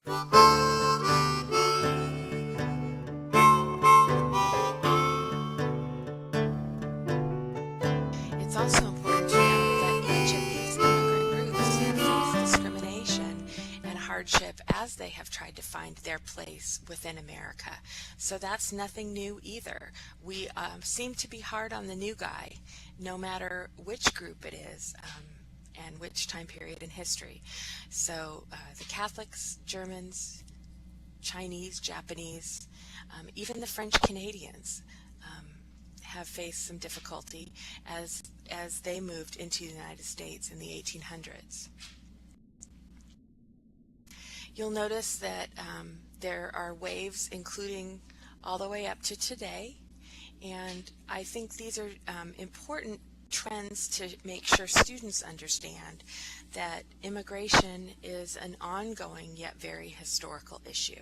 It's also important to know that each of these immigrant groups have faced discrimination and hardship as they have tried to find their place within America. So that's nothing new either. We seem to be hard on the new guy, no matter which group it is. And which time period in history. So the Catholics, Germans, Chinese, Japanese, even the French Canadians um, have faced some difficulty as they moved into the United States in the 1800s. You'll notice that there are waves including all the way up to today, and I think these are important trends to make sure students understand that immigration is an ongoing yet very historical issue.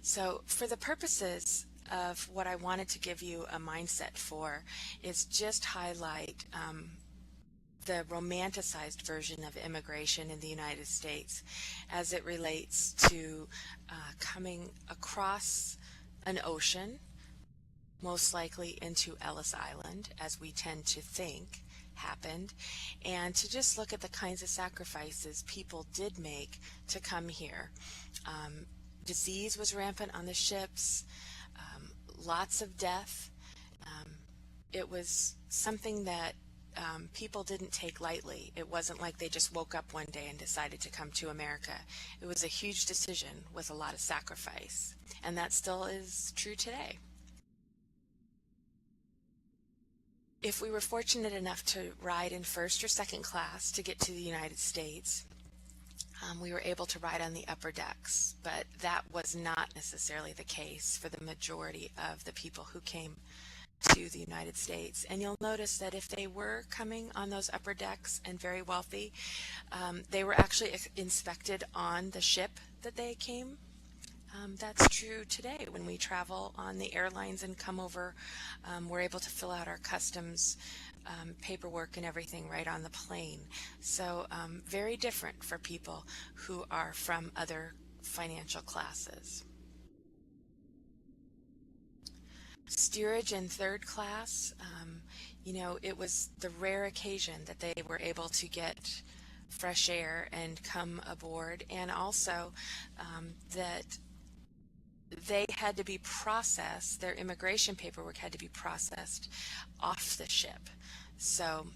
So for the purposes of what I wanted to give you a mindset for is just highlight the romanticized version of immigration in the United States as it relates to coming across an ocean, most likely into Ellis Island, as we tend to think happened, and to just look at the kinds of sacrifices people did make to come here. Um, Disease was rampant on the ships, lots of death. Um, it was something that people didn't take lightly. It wasn't like they just woke up one day and decided to come to America. It was a huge decision with a lot of sacrifice, and that still is true today. If we were fortunate enough to ride in first or second class to get to the United States, we were able to ride on the upper decks, but that was not necessarily the case for the majority of the people who came to the United States. And you'll notice that if they were coming on those upper decks and very wealthy, they were actually inspected on the ship that they came. That's true today when we travel on the airlines and come over. We're able to fill out our customs paperwork and everything right on the plane. So very different for people who are from other financial classes. Steerage in third class, it was the rare occasion that they were able to get fresh air and come aboard, and also that they had to be processed, their immigration paperwork had to be processed off the ship. So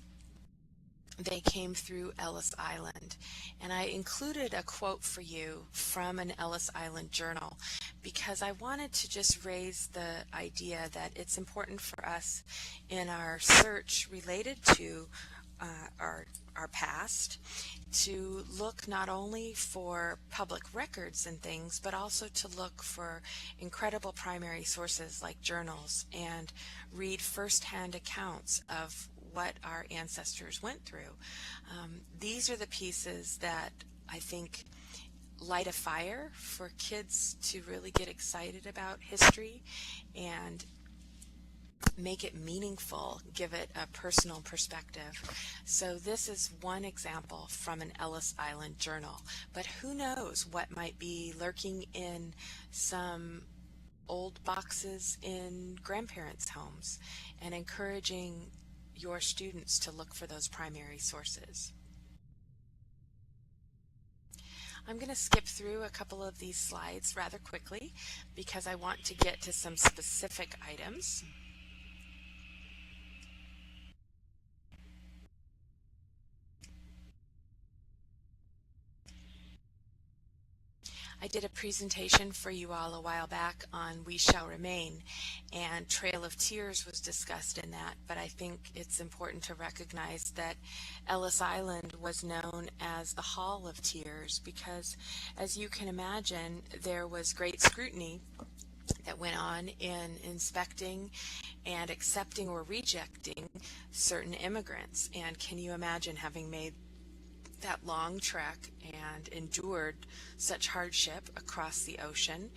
they came through Ellis Island. And I included a quote for you from an Ellis Island journal because I wanted to just raise the idea that it's important for us in our search related to our past to look not only for public records and things, but also to look for incredible primary sources like journals and read firsthand accounts of what our ancestors went through. These are the pieces that I think light a fire for kids to really get excited about history and make it meaningful, give it a personal perspective. So this is one example from an Ellis Island journal, but who knows what might be lurking in some old boxes in grandparents' homes, and encouraging your students to look for those primary sources. I'm going to skip through a couple of these slides rather quickly because I want to get to some specific items. I did a presentation for you all a while back on We Shall Remain, and Trail of Tears was discussed in that, but I think it's important to recognize that Ellis Island was known as the Hall of Tears because, as you can imagine, there was great scrutiny that went on in inspecting and accepting or rejecting certain immigrants. And can you imagine having made that long trek and endured such hardship across the ocean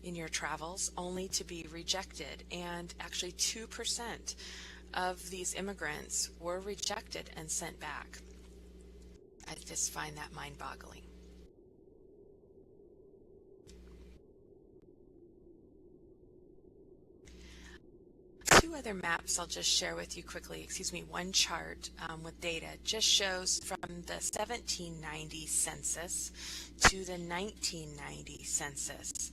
in your travels only to be rejected? And actually 2% of these immigrants were rejected and sent back. I just find that mind-boggling. other maps I'll just share with you quickly. Excuse me, one chart with data just shows from the 1790 census to the 1990 census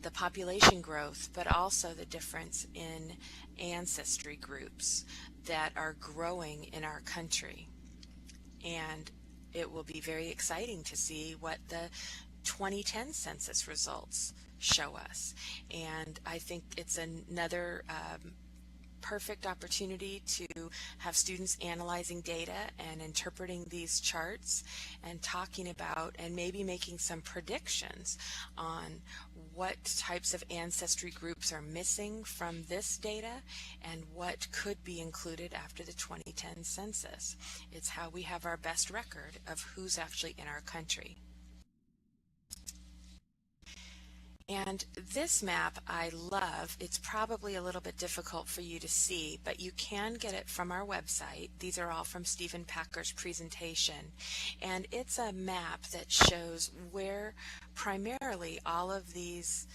the population growth, but also the difference in ancestry groups that are growing in our country. And it will be very exciting to see what the 2010 census results show us. And I think it's another perfect opportunity to have students analyzing data and interpreting these charts and talking about and maybe making some predictions on what types of ancestry groups are missing from this data and what could be included after the 2010 census. It's how we have our best record of who's actually in our country. And this map I love. It's probably a little bit difficult for you to see, but you can get it from our website. These are all from Stephen Packer's presentation. And it's a map that shows where primarily all of these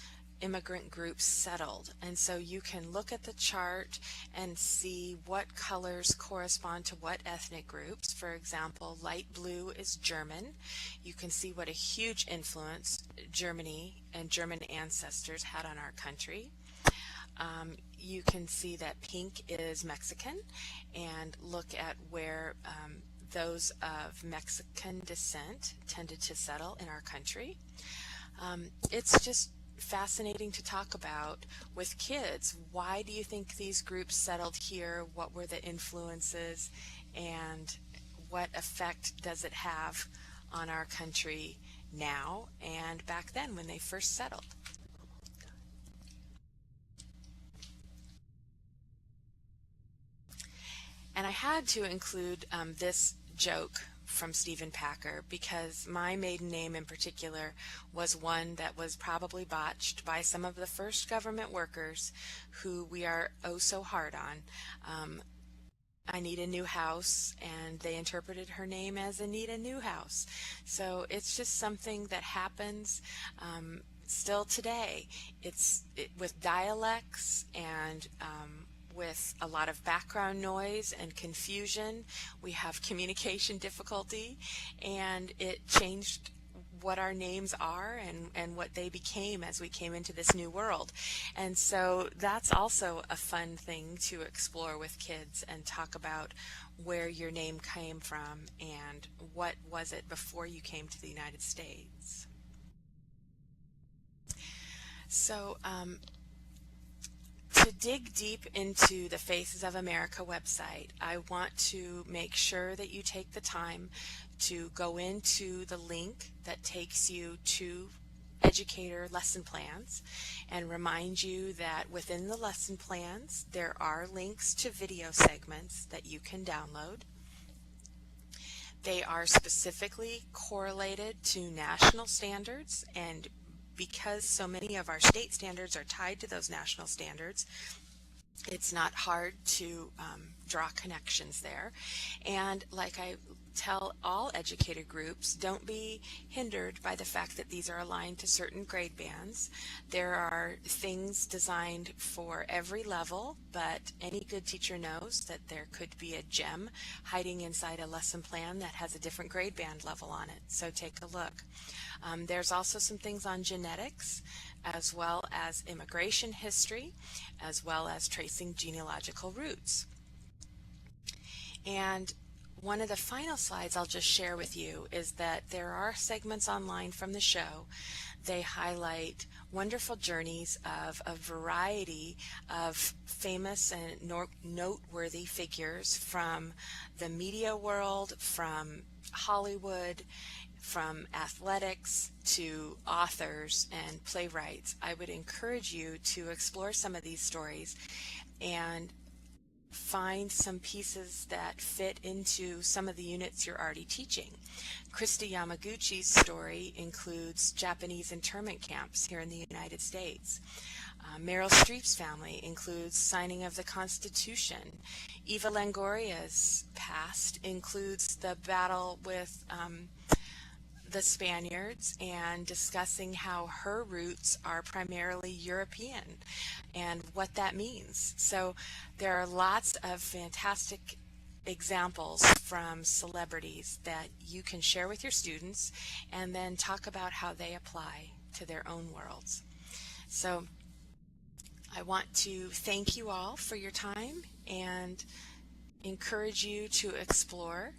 immigrant groups settled. And so you can look at the chart and see what colors correspond to what ethnic groups. For example, light blue is German. You can see what a huge influence Germany and German ancestors had on our country. You can see that pink is Mexican, and look at where those of Mexican descent tended to settle in our country. It's just fascinating to talk about with kids. Why do you think these groups settled here? What were the influences, and what effect does it have on our country now and back then when they first settled? And I had to include this joke from Stephen Packer because my maiden name in particular was one that was probably botched by some of the first government workers who we are oh so hard on. Anita Newhouse, and they interpreted her name as Anita Newhouse. So it's just something that happens still today. With dialects and with a lot of background noise and confusion. We have communication difficulty, and it changed what our names are and what they became as we came into this new world. And so that's also a fun thing to explore with kids and talk about where your name came from and what was it before you came to the United States. So to dig deep into the Faces of America website, I want to make sure that you take the time to go into the link that takes you to educator lesson plans and remind you that within the lesson plans there are links to video segments that you can download. They are specifically correlated to national standards, and because so many of our state standards are tied to those national standards, it's not hard to draw connections there. And like I tell all educator groups, don't be hindered by the fact that these are aligned to certain grade bands. There are things designed for every level, but any good teacher knows that there could be a gem hiding inside a lesson plan that has a different grade band level on it. So take a look. There's also some things on genetics, as well as immigration history, as well as tracing genealogical roots. And one of the final slides I'll just share with you is that there are segments online from the show. They highlight wonderful journeys of a variety of famous and noteworthy figures from the media world, from Hollywood, from athletics to authors and playwrights. I would encourage you to explore some of these stories and find some pieces that fit into some of the units you're already teaching. Krista Yamaguchi's story includes Japanese internment camps here in the United States. Meryl Streep's family includes signing of the Constitution. Eva Longoria's past includes the battle with the Spaniards and discussing how her roots are primarily European and what that means. So there are lots of fantastic examples from celebrities that you can share with your students and then talk about how they apply to their own worlds. So I want to thank you all for your time and encourage you to explore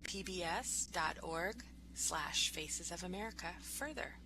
pbs.org/Faces of America further.